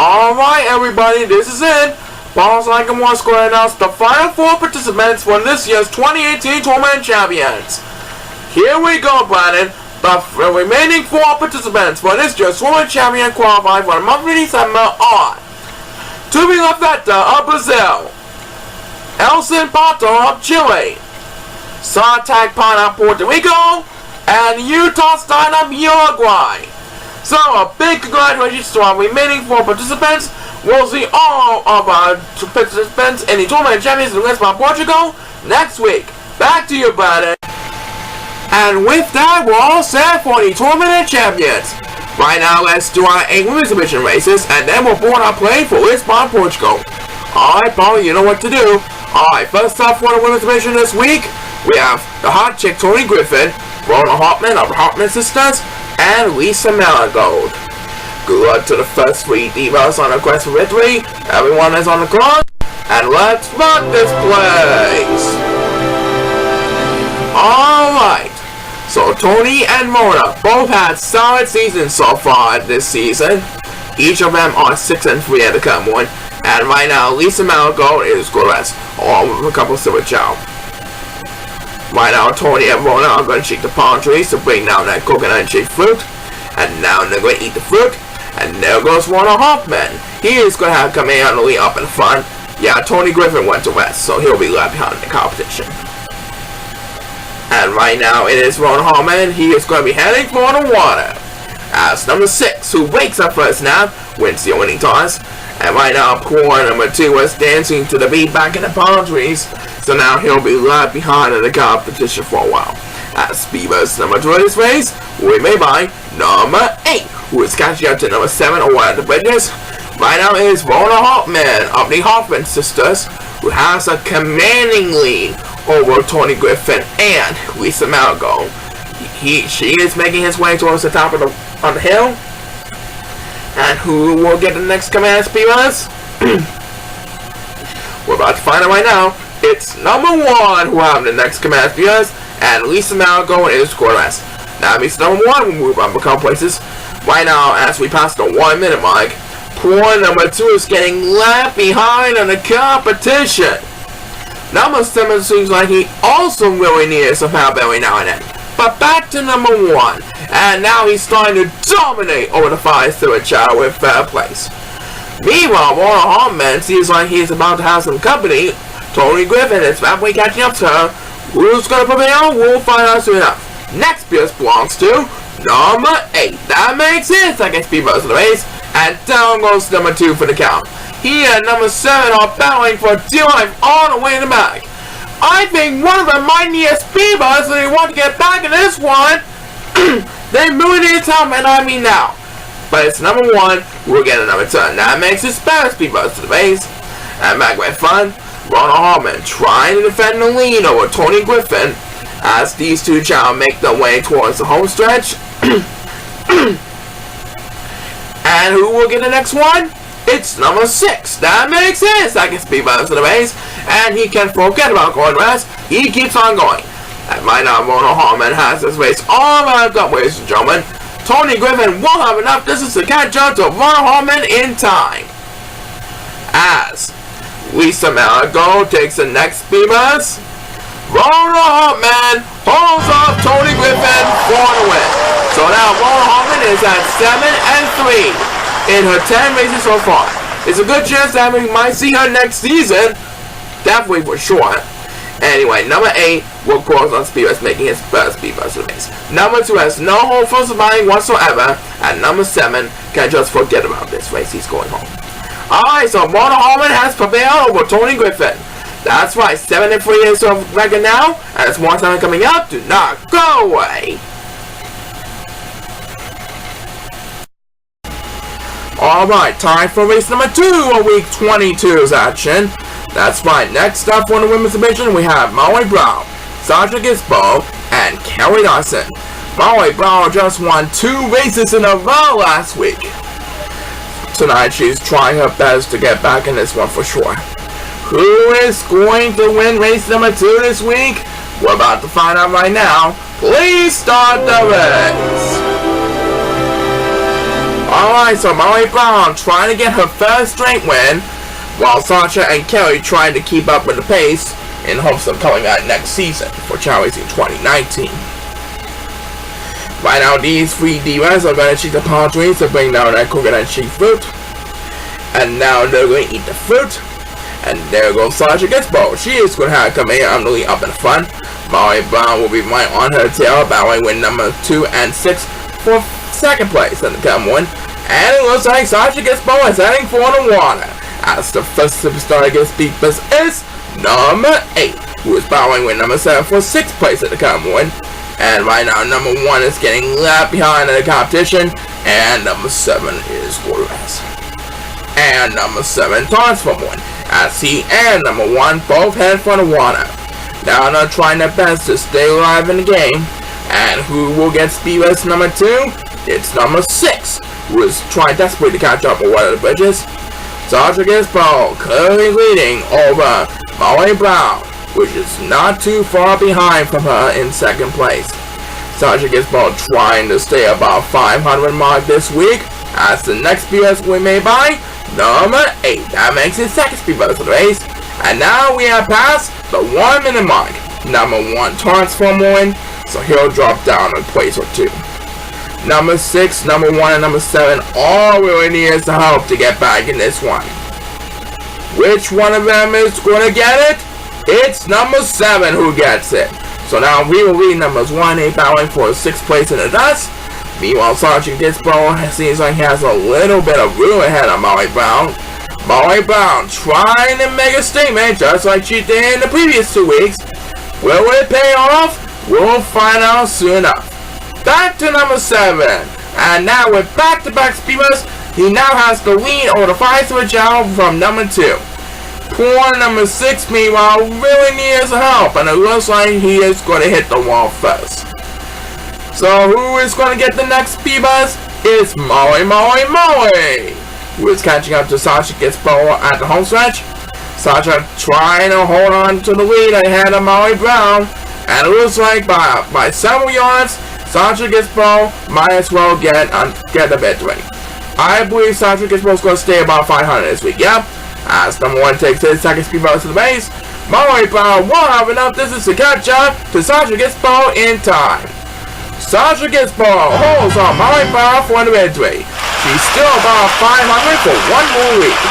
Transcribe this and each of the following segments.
Alright everybody, this is it. Balls Like a One Square announced the final 4 participants for this year's 2018 Tournament Champions. Here we go, Brandon. The remaining 4 participants for this year's Tournament Champion qualify for the month of December are Tubi Lafetta of Brazil, Elson Pato of Chile, Sartag Pan of Puerto Rico, and Utah Stein of Uruguay. So, a big congratulations to our remaining 4 participants. We'll see all of our participants in the Tournament Champions in Lisbon, Portugal next week. Back to you, Brandon. And with that, we're all set for the Tournament Champions. Right now, let's do our 8 women's division races, and then we'll board our plane for Lisbon, Portugal. Alright, Paul, you know what to do. Alright, first off for the women's division this week, we have the hot chick Tony Griffin, Rona Hartman of the Hartman Sisters, and Lisa Marigold. Good luck to the first 3 divas on the quest for victory. Everyone is on the clock, and let's rock this place. Alright, so Tony and Mona both had solid seasons so far this season. Each of them are 6-3 at the current one, and right now Lisa Marigold is good as all with a couple of silver Chao. Right now, Tony and Mona are going to shake the palm trees to bring down that coconut and shaped fruit. And now they're going to eat the fruit. And there goes Rona Hoffman. He is going to have come in lead up in front. Yeah, Tony Griffin went to rest, so he'll be left behind the competition. And right now, it is Rona Hoffman. He is going to be heading for the water. As number 6, who wakes up first now, wins the winning toss. And right now, poor number 2 is dancing to the beat back in the palm trees. So now he'll be left behind in the competition for a while. As Beaver's number 2 in this race will be made by number 8, who is catching up to number 7 or 1 at the bridges. Right now is Rona Hartman of the Hoffman Sisters, who has a commanding lead over Tony Griffin and Lisa Marigold. She is making his way towards the top of the hill. And who will get the next command Beavers? We're about to find out right now. It's number 1 who have the next command Beavers, and Lisa Marigold is scoreless. Now means number 1 will move on become places. Right now, as we pass the 1 minute mark, poor number 2 is getting left behind in the competition. Number 7 seems like he also really needs some help every now and then. But back to number 1, and now he's starting to dominate over the 5-silver Chao with third place. Meanwhile, Rona Hartman seems like he's about to have some company. Tony Griffin is rapidly catching up to her. Who's going to prevail? We'll find out soon enough. Next Beers belongs to number 8. That makes sense, I guess, Beavers of the race. And down goes number 2 for the count. He and number 7 are battling for dear life all the way in the back. I think one of them might need a Beavers so they want to get back in this one. They really need time, and I mean now. But it's number 1, we'll get another turn. That makes it Spanish Beavers to the base. And back with fun, Rona Hartman trying to defend the lead over Tony Griffin as these 2 Chao make their way towards the home stretch. And who will get the next one? It's number 6. That makes sense. I guess Beavers to the base. And he can forget about going rest. He keeps on going. And right now, Rona Hartman has this race all wrapped up, ladies and gentlemen. Tony Griffin won't have enough distance to catch up to Rona Hartman in time. As Lisa Marigold takes the next Beavers, Rona Hartman holds off Tony Griffin for the win. So now Rona Hartman is at 7-3 in her 10 races so far. It's a good chance that we might see her next season. Definitely for sure. Anyway, number 8 will close on Beavers, making his first Beavers race. Number 2 has no hope for surviving whatsoever, and number 7 can just forget about this race. He's going home. Alright, so Rona Hartman has prevailed over Tony Griffin. That's right, 7-3 is the record now, and there's more time coming up. Do not go away. Alright, time for race number 2 of week 22's action. That's right, next up on the women's division we have Molly Brown, Sasha Gisbo, and Kelly Dawson. Molly Brown just won 2 races in a row last week. Tonight she's trying her best to get back in this one for sure. Who is going to win race number 2 this week? We're about to find out right now. Please start the race. Alright, so Molly Brown trying to get her first straight win, while Sasha and Kelly trying to keep up with the pace in hopes of coming out next season for Chao in 2019. Right now, these three divas are going to cheat the palm trees to bring down that coconut cheese fruit. And now they're going to eat the fruit. And there goes Sasha gets bold. She is going to have to come in really up in the front. Molly Brown will be right on her tail, battling with number 2 and 6 for second place in the come one. And it looks like Sasha gets bold is heading for the water. As the first superstar gets beat is number 8, who is battling with number 7 for 6th place in the come one. And right now, number 1 is getting left behind in the competition, and number 7 is Gorgas. And number 7 taunts from 1, as he and number 1 both head for the water. Now they're trying their best to stay alive in the game, and who will get speed race number 2? It's number 6, who is trying desperately to catch up with one of the bridges. Sasha gets bold, clearly leading over Molly Brown, which is not too far behind from her in second place. Sasha gets bold trying to stay about 500 mark this week, as the next speed race we made by number 8. That makes it second speed race of the race. And now we have passed the 1 minute mark. Number 1 taunts for one, so he'll drop down a place or 2. Number 6, number 1, and number 7 all really need the help to get back in this one. Which one of them is going to get it? It's number 7 who gets it. So now we will read numbers 1, 8 battling for 6th place in the dust. Meanwhile, Sasha gets bold. Seems like he has a little bit of room ahead of Molly Brown. Molly Brown trying to make a statement just like she did in the previous 2 weeks. Will it pay off? We'll find out soon enough. Back to number 7. And now with back-to-back speeders, he now has the lead over the 5-switch out from number 2. Poor number 6, meanwhile, really needs help, and it looks like he is going to hit the wall first. So who is going to get the next speed bus? It's Molly, who is catching up to Sasha gets bold at the home stretch. Sasha trying to hold on to the lead ahead of Molly Brown, and it looks like by several yards, Sasha gets bold might as well get a bit ready. I believe Sasha gets bold is going to stay about 500 this week. Yep. As number 1 takes his second speed bus to the base, Molly Brown won't have enough distance to catch up to Sasha gets bold in time. Sasha gets bold holds on Molly Brown for the victory. She's still about 500 for 1 more week.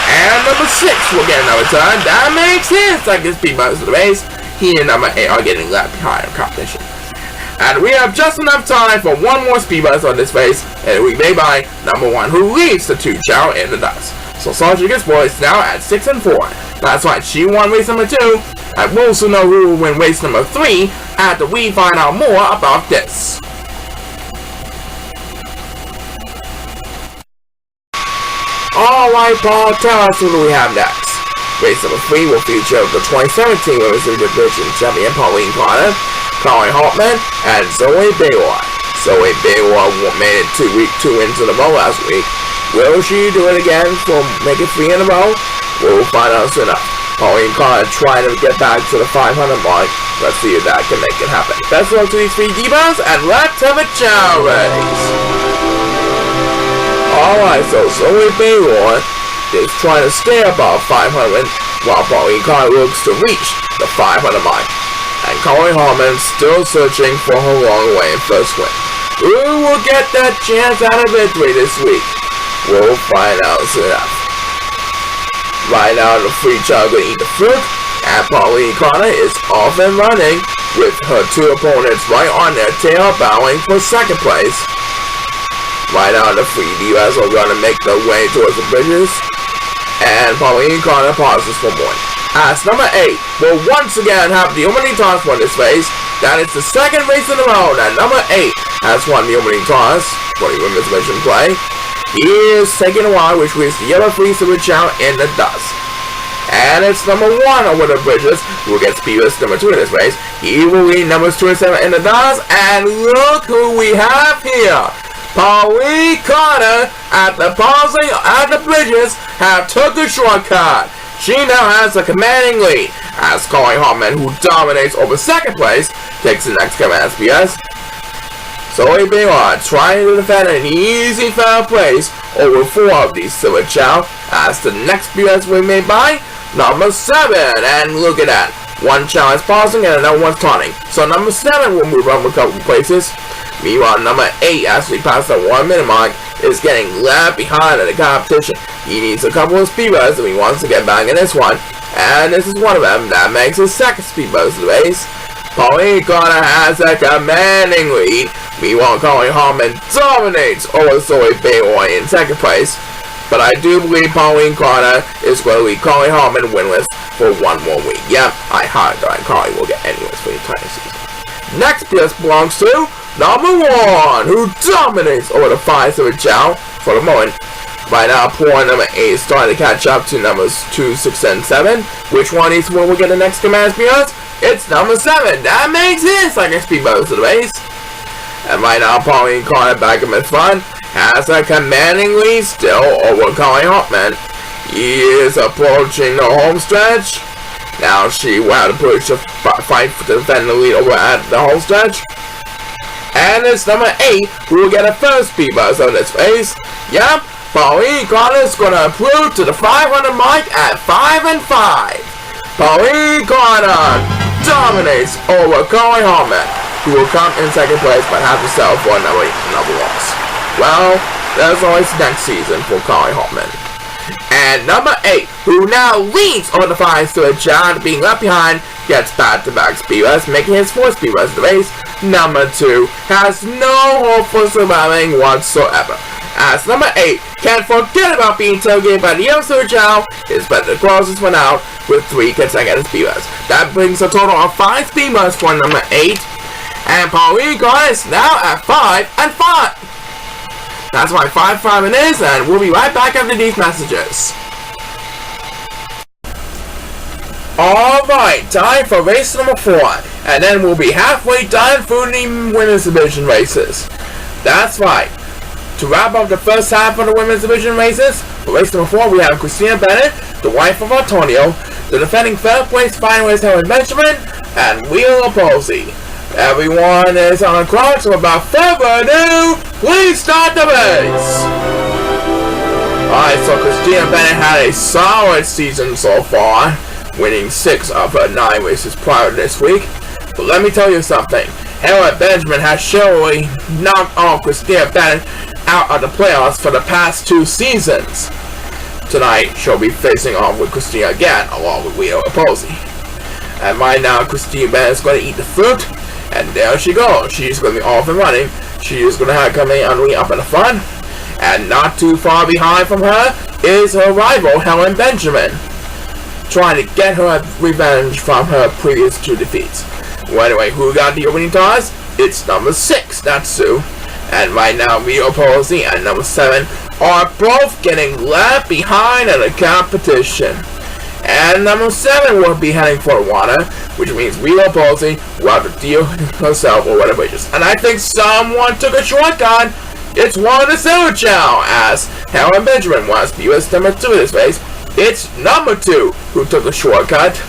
And number 6 will get another turn. That makes his second speed bus to the base. He and number 8 are getting left behind in competition. And we have just enough time for 1 more speed bus on this race, and we may by number 1 who leads the 2 Chao in the dust. So Sasha gets bold is now at 6 and 4. That's right, she won race number 2, and we'll soon know who will win race number 3 after we find out more about this. Alright, Paul, tell us who do we have next. Race number 3 will feature the 2017 Women's Division Champion Pauline Carter, Colin Hartman, and Zoe Baylor. Zoe Baylor made it 2 into the row last week. Will she do it again for make it 3 in a row? We'll find out soon enough. Pauline Carter trying to get back to the 500 mark. Let's see if that can make it happen. Best of luck to these 3 divas, and let's have a Chao race. Alright, so Zoe Baylor is trying to stay above 500, while Pauline Carter looks to reach the 500 mark. And Colin Hartman still searching for her long way in first win. Who will get that chance at a victory this week? We'll find out soon enough. Right now, the 3 Chao going to eat the fruit, and Pauline Carter is off and running with her 2 opponents right on their tail, bowing for second place. Right now, the 3 divas are going to make their way towards the bridges, and Pauline Carter pauses for one. As number 8 will once again have the opening toss for this race. That is the 2nd race in a row that number 8 has won the opening toss for the women's division play. He is taking a while, which means the yellow free switch out in the dust. And it's number 1 over the bridges who gets speeders number 2 in this race. He will lead numbers 2 and 7 in the dust. And look who we have here. Pauline Carter at the pausing at the bridges have took a shortcut. She now has a commanding lead, as Colin Hartman, who dominates over 2nd place, takes the next command SPS. So we are trying to defend an easy third place over 4 of these Silver Chao, as the next BS we made by number 7. And look at that. One Chao is pausing and another one's taunting. So number 7 will move up a couple places. Meanwhile, number 8, as we pass the 1 minute mark, is getting left behind in the competition. He needs a couple of speed runs if he wants to get back in this one. And this is one of them that makes his second speed buzz of the race. Pauline Connor has a commanding lead. Meanwhile, Colin Harmon dominates over Zoe Bayway in second place. But I do believe Pauline Connor is going to leave Colin Harmon winless for 1 more week. Yep, I highly doubt Colin will get anyways for the entire season. Next PS belongs to number 1, who dominates over the 5 Silver Chao for the moment. Right now, poor number 8 is starting to catch up to numbers 2, 6, and 7. Which one is when we get the next command speed? It's number 7. That makes his second speed boost of the race. And right now, Pauline Connor back in the front has a commanding lead still over Colin Hartman. He is approaching the home stretch. Now she will have to push a fight to defend the lead over at the home stretch. And it's number 8 who will get a first speed buzz on this race. Yep, Pauline Connor is going to improve to the 500 mark at 5 and 5. Pauline Connor dominates over Colin Harmon, who will come in second place but have to settle for another loss. Well, there's always next season for Colin Hartman. And number 8, who now leads on the 5 to a Chao being left behind, gets back-to-back speed runs, making his 4th speed runs of the race. Number 2 has no hope for surviving whatsoever, as number 8 can't forget about being tailgated by the young Silver Chao. Is better to close this one out with 3 consecutive speed runs. That brings a total of 5 speed runs for number 8. And Pauline Connor is now at 5 and 5. That's why 5-5 it is, and we'll be right back after these messages. Alright, time for race number 4, and then we'll be halfway done for the Women's Division races. That's right. To wrap up the first half of the Women's Division races, for race number 4 we have Christina Bennett, the wife of Antonio, the defending third place finalist Helen Benjamin, and Wheeler Posey. Everyone is on the clock, so without further ado, please start the race! Alright, so Christina Bennett had a solid season so far, winning 6 of her 9 races prior to this week. But let me tell you something, Helen Benjamin has surely knocked off Christina Bennett out of the playoffs for the past 2 seasons. Tonight, she'll be facing off with Christina again, along with Wheeler Posey. And right now, Christina Bennett is going to eat the fruit. And there she goes. She's going to be off and running. She is going to have coming up in the front. And not too far behind from her is her rival, Helen Benjamin, trying to get her revenge from her previous 2 defeats. Well, anyway, who got the opening toss? It's number 6, that's Sue. And right now, Wheeler Posey and number 7 are both getting left behind in the competition. And number 7 will be heading for water, which means Wheeler Posey will have to deal herself or whatever it is. And I think someone took a shortcut. It's one of the Silver Chao, as Helen Benjamin wants to be US number 2 in this race. It's number 2 who took a shortcut.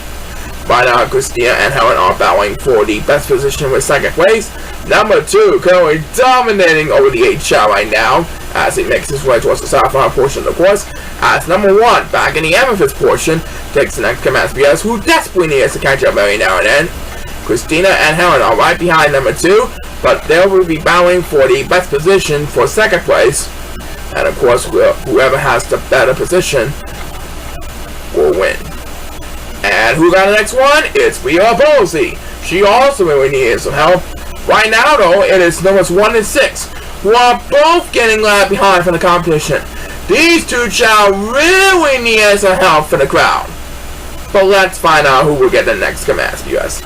Right now, Christina and Helen are battling for the best position with second place. Number 2 currently dominating over the 8 Chao right now, as he makes his way towards the southbound portion of the course. As number 1, back in the amethyst portion, takes the next command BS, who desperately needs to catch up every now and then. Christina and Helen are right behind number 2, but they will be battling for the best position for second place. And of course, whoever has the better position will win. And who got the next one? It's Wheeler Posey. She also really needs some help. Right now, though, it is numbers 1 and 6, who are both getting left behind from the competition. These 2 Chao really need some help for the crowd. But let's find out who will get the next command US.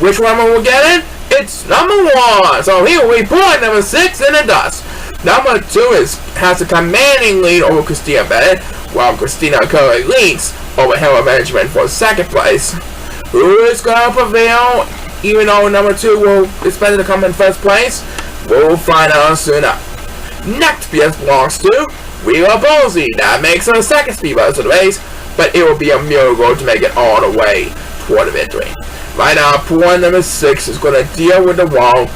Which one will get it? It's number 1. So he will be pulling number 6 in the dust. Number 2 has a commanding lead over Christina Bennett, while Christina currently leads over Helen Benjamin for second place. Who is going to prevail, even though number 2 will expect to come in first place? We'll find out soon enough. Next PS belongs to Wheeler Posey. That makes her second speed buzz of the race, but it will be a miracle to make it all the way toward the victory. Right now, poor number 6 is going to deal with the wall,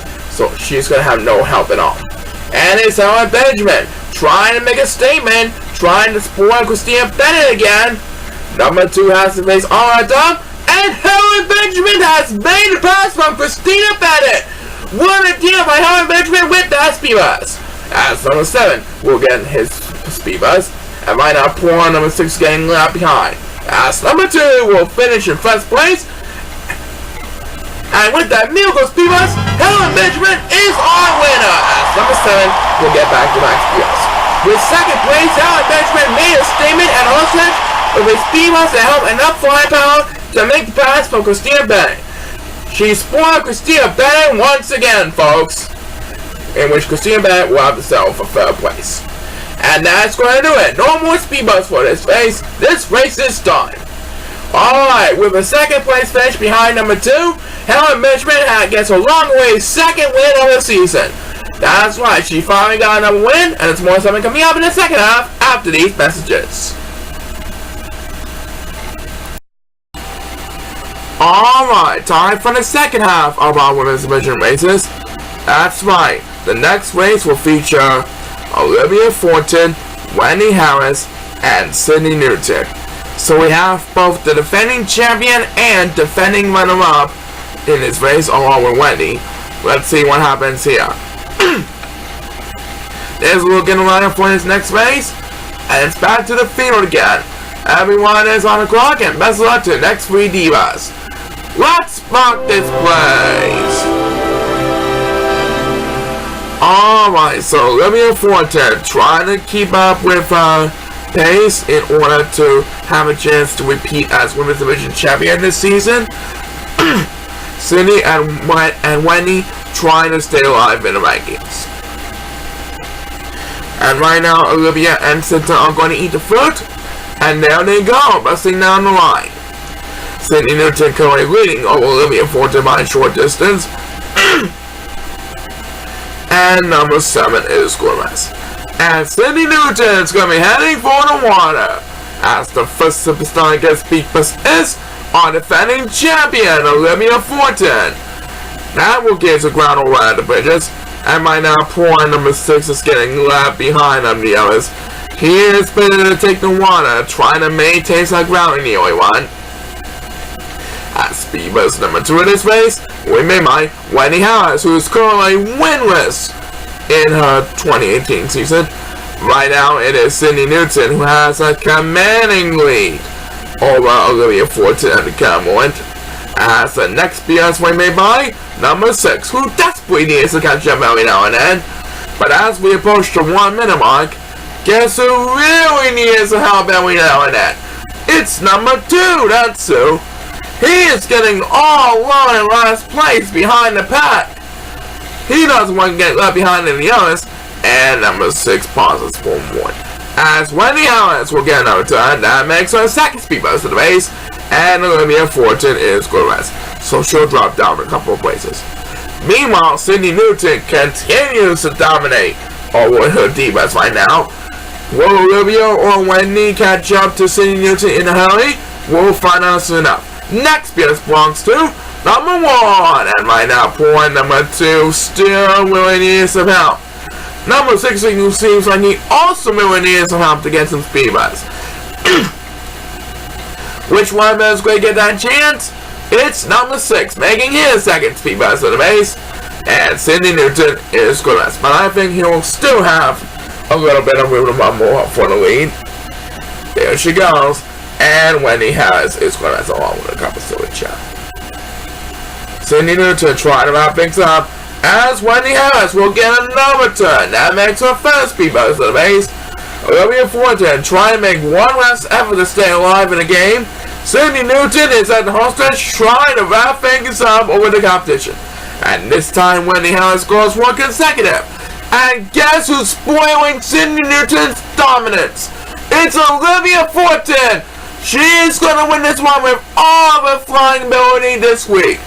so she's gonna have no help at all. And it's Helen Benjamin trying to make a statement, trying to spoil Christina Bennett again. Number 2 has to face Aura Dub, and Helen Benjamin has made a pass from Christina Bennett. What a deal by Helen Benjamin with that speed bus. As number 7 will get his speed bus, and right now Porn number 6 getting left behind. As number 2 will finish in first place. And with that miracle speed bus, Helen Benjamin is our winner. As number 7 will get back-to-back speed bus. With second place, Helen Benjamin made a statement and also with a speed bus that helped enough firepower to make the pass for Christina Bennett. She spoiled Christina Bennett once again, folks, in which Christina Bennett will have to settle for third place. And that's going to do it. No more speed bus for this race. This race is done. Alright, with a second place finish behind number 2, Helen Benjamin gets a long-awaited second win of the season. That's right, she finally got another win, and it's more something coming up in the second half after these messages. Alright, time for the second half of our women's division races. That's right, the next race will feature Olivia Thornton, Wendy Harris, and Sydney Newton. So we have both the defending champion and defending runner-up in this race along with Wendy. Let's see what happens here. There's a look in the lineup for this next race, and it's back to the field again. Everyone is on the clock, and best of luck to the next 3 divas. Let's mark this place. Alright, so Olivia Thornton trying to keep up with pace in order to have a chance to repeat as Women's Division Champion this season. Cindy and Wendy trying to stay alive in the rankings. And right now, Olivia and Cinta are going to eat the fruit. And there they go, busting down the line. Sydney Newton currently leading over Olivia Thornton by a short distance. And number 7 is Gomez. And Sydney Newton is going to be heading for the water. As the first superstar gets beat is our defending champion, Olivia Thornton. That will get the ground over at the bridges. And right now, poor number 6 is getting left behind on the others. He is better to take the water, trying to maintain some ground in the only one. At speed bus number 2 in this race, we may mind Wendy Harris, who is currently winless in her 2018 season. Right now, it is Sydney Newton who has a commanding lead over Olivia Thornton at the current moment. As the next BS we may by number 6, who desperately needs to catch up every now and then. But as we approach the 1 minute mark, guess who really needs some help every now and then? It's number 2, that's Sue. He is getting all alone in last place behind the pack. He doesn't want to get left behind in the others. And number 6 pauses for 1. As Wendy Harris will get another turn, that makes her second speed bus of the race. And Olivia Thornton is going to rest, so she'll drop down a couple of places. Meanwhile, Sydney Newton continues to dominate over her divas right now. Will Olivia or Wendy catch up to Sydney Newton in a hurry? We'll find out soon enough. Next BS belongs to number 1, and right now, point number 2 still really needs some help. Number 6 seems like he also really needs some help to get some speed bus. Which one is going to get that chance? It's number 6, making his second speed bus of the race. And Sydney Newton is good rest. But I think he'll still have a little bit of room to run more for the lead. There she goes. And Wendy Harris is going to rest along with a couple silly Chao. Sydney Newton trying to wrap things up. As Wendy Harris will get another turn. That makes her first speed bus of the race. Olivia Thornton trying to make one last effort to stay alive in the game. Sydney Newton is at the home stretch trying to wrap things up over the competition. And this time Wendy Harris scores 1 consecutive. And guess who's spoiling Sydney Newton's dominance? It's Olivia Thornton! She's gonna win this one with all of her flying ability this week.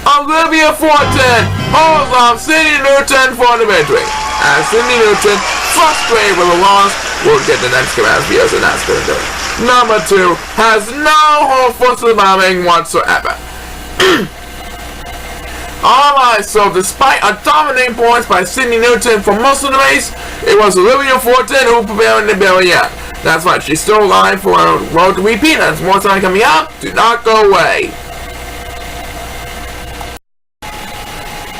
Olivia Thornton holds off Sydney Newton for the victory. As Sydney Newton, frustrated with a loss, will get the next command videos, and that's gonna do it. Number 2 has no hope for surviving whatsoever. Alright, so despite a dominating points by Sydney Newton for most of the race, it was Olivia Fortin who prevailed in the billion. That's right, she's still alive for a road to repeat. There's more time coming up. Do not go away.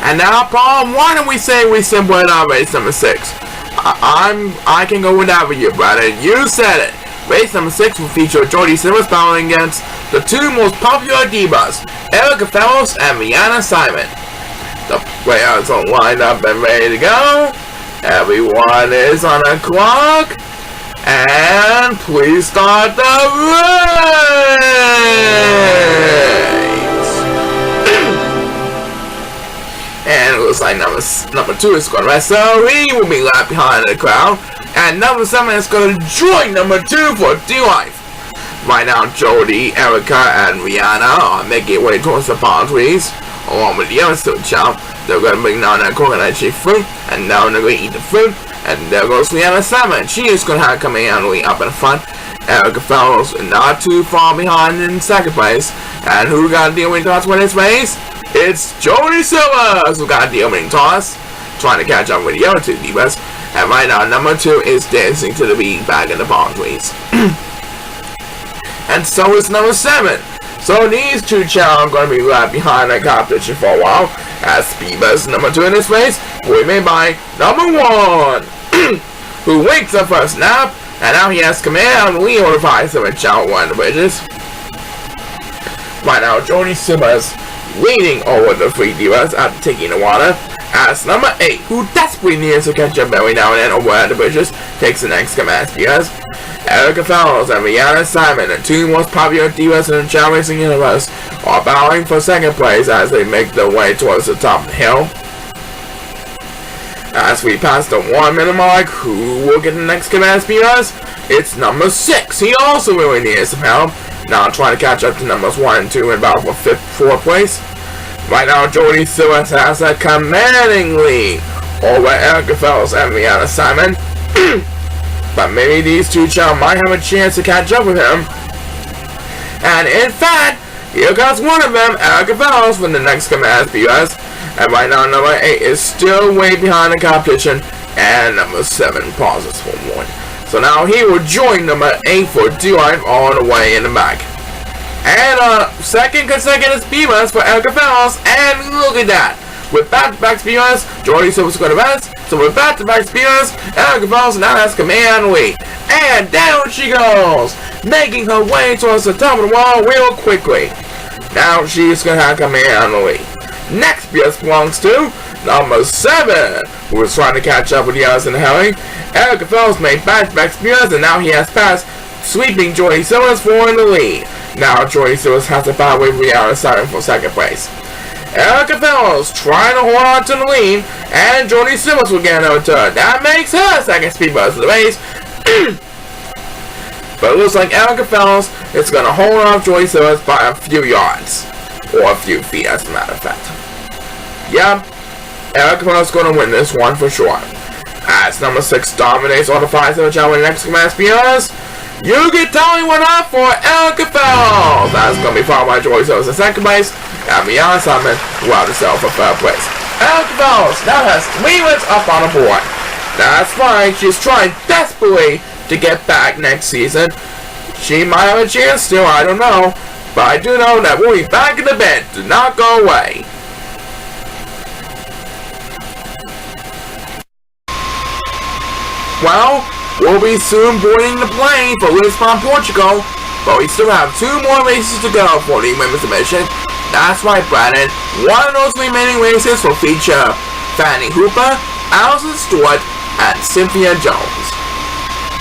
And now, Paul, why don't we say we simply out race number 6? I can go without you, brother. You said it. Race number 6 will feature Jodie Silver's battling against the two most popular divas, Erica Fellows and Rihanna Simon. The players are lined up and ready to go. Everyone is on the clock. And please start the race. And it looks like number 2 is going to rest, so he will be left behind the crowd. And number 7 is going to join number 2 for D-Life. Right now, Jodie, Erica, and Rihanna are making their way towards the palm trees, along with the other two Chao. They're going to bring down that coconut shaped fruit, and now they're going to eat the fruit. And there goes Rihanna Simon. She is going to have coming out up in front. Erica Fellows not too far behind in second place. And who got the opening toss with this race? It's Jodie Silver who got the opening toss, trying to catch up with the other two divas. And right now, number 2 is dancing to the beat back in the palm trees. And so is number 7. So these two Chao are going to be left behind the competition for a while, as Speedbus number 2 in this race will be made by number 1, who wakes up for a snap, and now he has command on Leo to fight some Chao one of the bridges. Right now, Jodie Silver's leading over the 3 divas after taking the water, as number 8, who desperately needs to catch up every now and then over at the bridges, takes the next command because Erica Fellows and Rihanna Simon, the 2 most popular divas in the Chao racing universe, are battling for second place as they make their way towards the top of the hill. As we pass the 1 minute mark, who will get the next command because it's number 6. He also really needs some help, now trying to catch up to numbers 1 and 2 and battle for 4th place. Right now, Jodie Silver has a commanding lead over Erica Fellows and Rihanna Simon. But maybe these two Chao might have a chance to catch up with him. And in fact, here comes one of them, Erica Fellows, for the next command because and right now, number 8 is still way behind the competition, and number 7 pauses for one. So now he will join number 8 for D-Life all the way in the back. And second consecutive speed runs for Erica Fellows, and look at that! With back-to-back speed runs, Jodie Silver's going to rest, so with back-to-back speed runs, Erica Fellows now has command lead. And down she goes, making her way towards the top of the wall real quickly. Now she's going to have command lead. Next BS belongs to number 7, who is trying to catch up with the others in the hurry. Erica Fellows made back-to-back speed runs, and now he has passed, sweeping Jodie Silver's in the lead. Now Jodie Silver has to battle with Rihanna Simon for second place. Erica Fellows trying to hold on to the lead, and Jodie Silver will get another turn. That makes her second speed buzz of the race. But it looks like Erica Fellows is going to hold off Jodie Silver by a few yards. Or a few feet, as a matter of fact. Yep, Erica Fellows is going to win this one for sure. As number 6 dominates all the 5-7 Chao in the next command speeders, you get telling one up for Erica Fellows. That's going to be followed by Jodie Silver in second place, and Rihanna Simon will have herself for third place. Erica Fellows now has 3 wins up on the board. That's right, she's trying desperately to get back next season. She might have a chance still, I don't know. But I do know that we'll be back in the bed. Do not go away. Well, we'll be soon boarding the plane for Lisbon, Portugal. But we still have 2 more races to go for the women's division. That's right, Brandon. One of those remaining races will feature Fanny Hooper, Allison Stewart, and Cynthia Jones.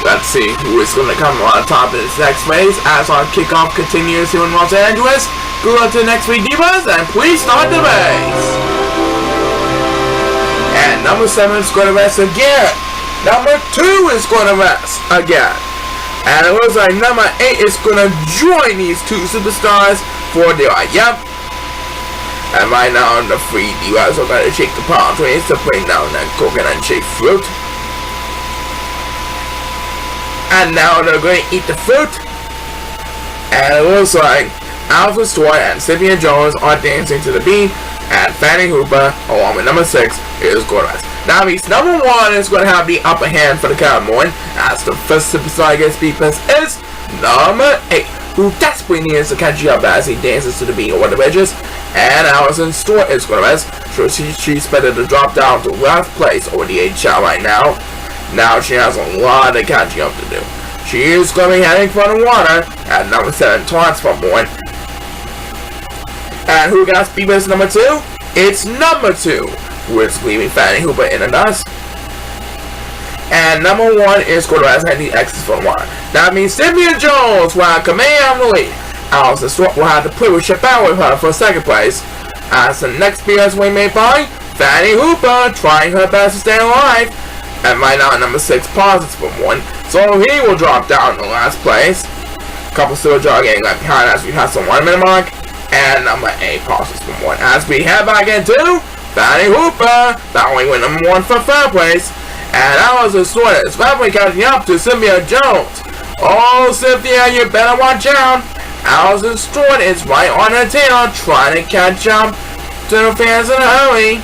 Let's see who is going to come on top in this next race as our kickoff continues here in Los Angeles. Good luck to the next 3 divas, and please start the race. And number 7 is going to rest again. Number 2 is going to rest again. And it looks like number 8 is going to join these 2 superstars for the yep. And right now the 3 divas are going to shake the palm trees to bring down that coconut shaped fruit. And now they're going to eat the fruit. And it looks like Alpha Stewart and Cynthia Jones are dancing to the beat. And Fanny Hooper, along with number 6, is going to rest. That means number 1 is going to have the upper hand for the count morning, as the first superstar against Beepus is number 8, who desperately needs to catch up as he dances to the beat over the ridges. And Allison Stewart is going to rest, so she's better to drop down to last place over the 8 Chao right now. Now she has a lot of catching up to do. She is going to be heading for the water at number 7, Transform Morn. And who got Beepus number 2? It's number 2, who is leaving Fanny Hooper in the dust. And number 1 is going to rest at the exits for the water. That means Cynthia Jones will have command of the lead. Allison Stewart will have to privilege to battle with her for 2nd place. As the next BS we may find, Fanny Hooper trying her best to stay alive. And right now number 6 pauses for 1, so he will drop down to last place. Couple still getting left behind as we pass the 1 minute mark. And number 8 pauses for 1 as we head back into Fanny Hooper battling with number 1 for 3rd place. And Allison Stewart is rapidly catching up to Cynthia Jones. Oh, Cynthia, you better watch out. Allison Stewart is right on her tail, trying to catch up to the fans in a hurry.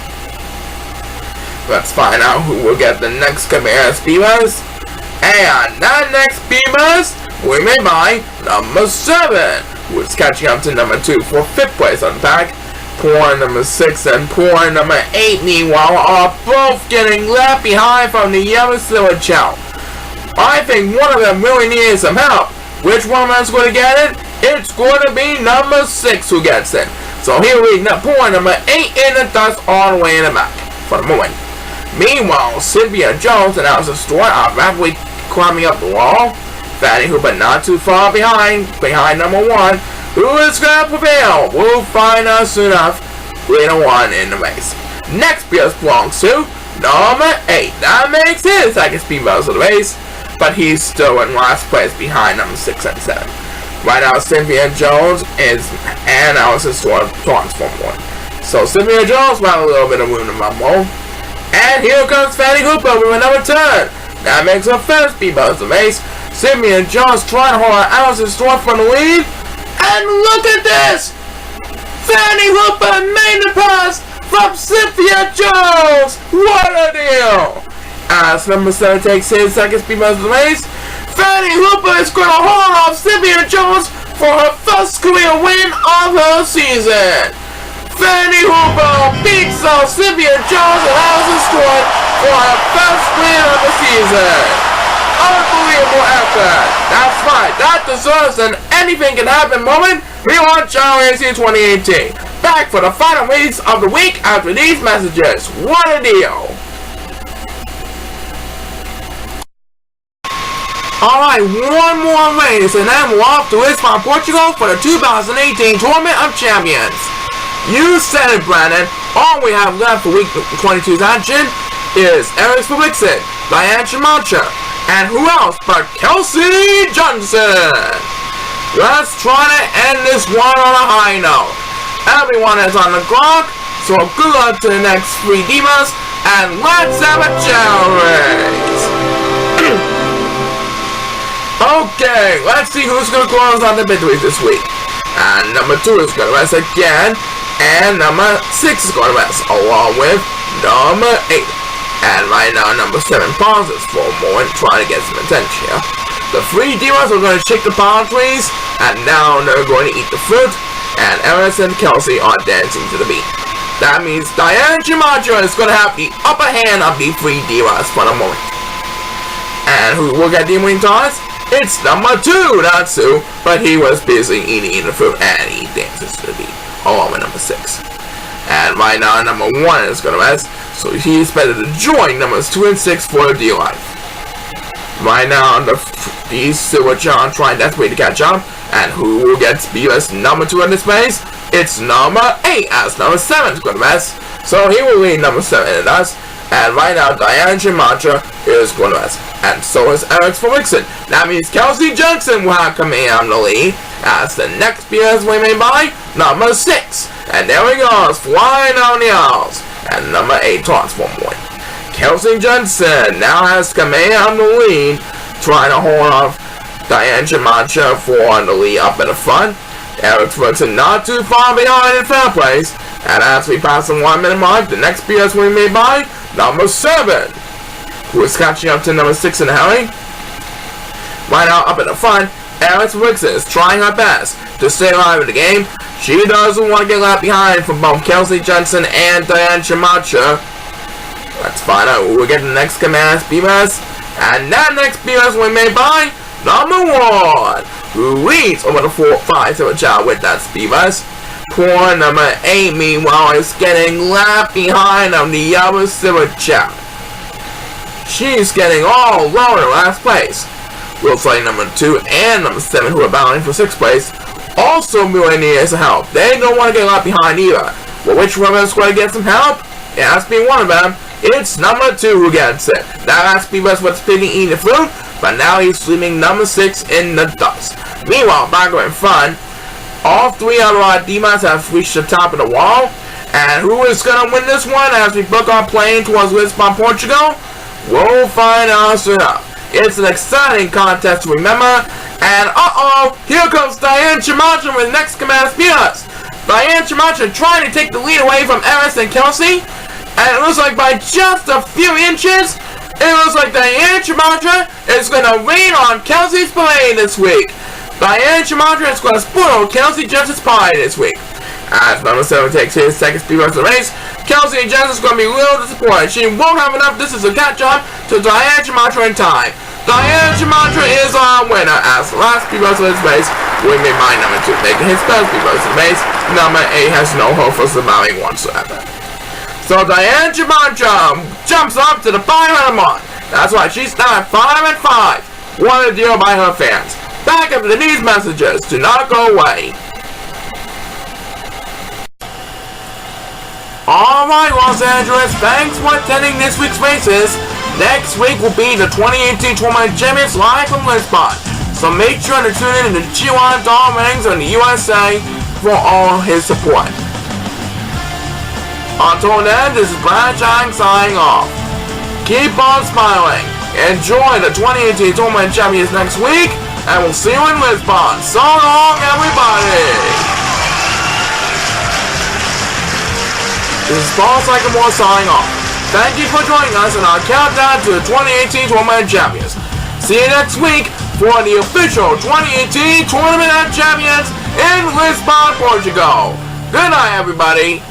Let's find out who will get the next command Beepus. And that next Beepus we may buy number 7, who is catching up to number 2 for 5th place on the pack. Poor number 6 and poor number 8, meanwhile, are both getting left behind from the yellow silver Chao. I think one of them really needs some help. Which one is going to get it? It's going to be number 6 who gets it. So here we go, poor number 8 in the dust all the way in the back for the moment. Meanwhile, Cynthia Jones and Allison Stewart are rapidly climbing up the wall. Fanny Hooper not too far behind number 1. Who is going to prevail? We'll find out soon enough later on in the race. Next BS belongs to number 8. That makes his second speed buzz of the race, but he's still in last place behind number 6 and 7. Right now, Cynthia Jones and Allison Stewart transform 1. So Cynthia Jones will have a little bit of room to mumble. And here comes Fanny Hooper with another turn. That makes her first speed buzz of the race. Cynthia Jones trying to hold Allison Stewart from the lead. And look at this! Fanny Hooper made the pass from Cynthia Jones! What a deal! As number 7 takes his second speed buzz of the race, Fanny Hooper is going to hold off Cynthia Jones for her first career win of her season. Fanny Hooper beats out Cynthia Jones and Allison Stewart for her first win of the season. Unbelievable effort. That's right. That deserves an anything can happen moment. We want ChaoEmperor 2018. Back for the final race of the week after these messages. What a deal. Alright, one more race and then we're off to Lisbon, Portugal for the 2018 Tournament of Champions. You said it, Brandon. All we have left for week 22's action is Eric Felixson, Diane Chamacha, and who else but Kelsey Johnson. Let's try to end this one on a high note. Everyone is on the clock, so good luck to the next 3 divas, and let's have a Chao race. Okay, let's see who's going to close on the victories this week. And number 2 is going to rest again, and number 6 is going to rest, along with number 8. And right now, number 7 pauses for a moment, trying to get some attention here. The 3 divas are going to shake the palm trees, and now they're going to eat the fruit, and Eris and Kelsey are dancing to the beat. That means Diane Chamacha is going to have the upper hand of the 3 divas for the moment. And who will get the winning toss? It's number 2, not Sue, but he was busy eating the fruit, and he dances to the beat, along with number 6. And right now, number 1 is going to rest, so he's better to join numbers 2 and 6 for the deal life. Right now, these Silver John trying desperately to catch up, and who will get BS number 2 in this race? It's number 8, as number 7 is going to rest, so he will lead number 7 in us. And right now, Diane Chamacha is going to rest, and so is Eric Felixson. That means Kelsey Johnson will have command on the lead, as the next BS we may buy, number 6. And there he goes, flying on the aisles. And number 8 transform 1. Kelsey Johnson now has command on the lead, trying to hold off Diane Chamacha for the lead up in the front. Eric Felixson not too far behind in 3rd place. And as we pass the 1 minute mark, the next BS will be made by number 7, who is catching up to number 6 in the hurry. Right now, up in the front, Alice Wixon is trying her best to stay alive in the game. She doesn't want to get left behind from both Kelsey Jensen and Diane Chamacha. Let's find out who will get the next command BS. And that next BS will be made by number 1, who leads over the 4-5 Chao with that BS. Poor number 8, meanwhile, is getting left behind on the other Silver Chao. She's getting all lower in last place. Looks like number 2 and number 7, who are battling for 6th place, also really need some help. They don't want to get left behind either. But which one of them is going to get some help? It has to be one of them. It's number 2 who gets it. That has to be what's picking eating the fruit, but now he's sleeping number 6 in the dust. Meanwhile, back in front, all 3 other demons have reached the top of the wall. And who is going to win this one as we book our plane towards Lisbon, Portugal? We'll find out soon enough. It's an exciting contest to remember. And here comes Diane Chamacha with the next command spears. Diane Chamacha trying to take the lead away from Eris and Kelsey. And it looks like by just a few inches, it looks like Diane Chamacha is going to rain on Kelsey's parade this week. Diane Chamacha is going to spoil Kelsey Jensen's parade this week. As number 7 takes his second speed run of the race, Kelsey Jensen is going to be real disappointed. She won't have enough. This is a catch-up to Diane Chamacha in time. Diane Chamacha is our winner as the last speed run of this race will be my number 2, making his first speed run of the race. Number 8 has no hope for surviving whatsoever. So Diane Chamacha jumps up to the 500 mark. That's why she's now at 5-5. What a deal by her fans. Back up to these messages. Do not go away. Alright, Los Angeles, thanks for attending this week's races. Next week will be the 2018 Tournament Champions live from Lisbon. So make sure to tune in to Chihuahua Dog Rings on the USA for all his support. Until then, this is Brad Chang signing off. Keep on smiling. Enjoy the 2018 Tournament Champions next week, and we'll see you in Lisbon. So long, everybody! This is Paul Sycamore signing off. Thank you for joining us in our countdown to the 2018 Tournament Champions. See you next week for the official 2018 Tournament Champions in Lisbon, Portugal. Good night, everybody.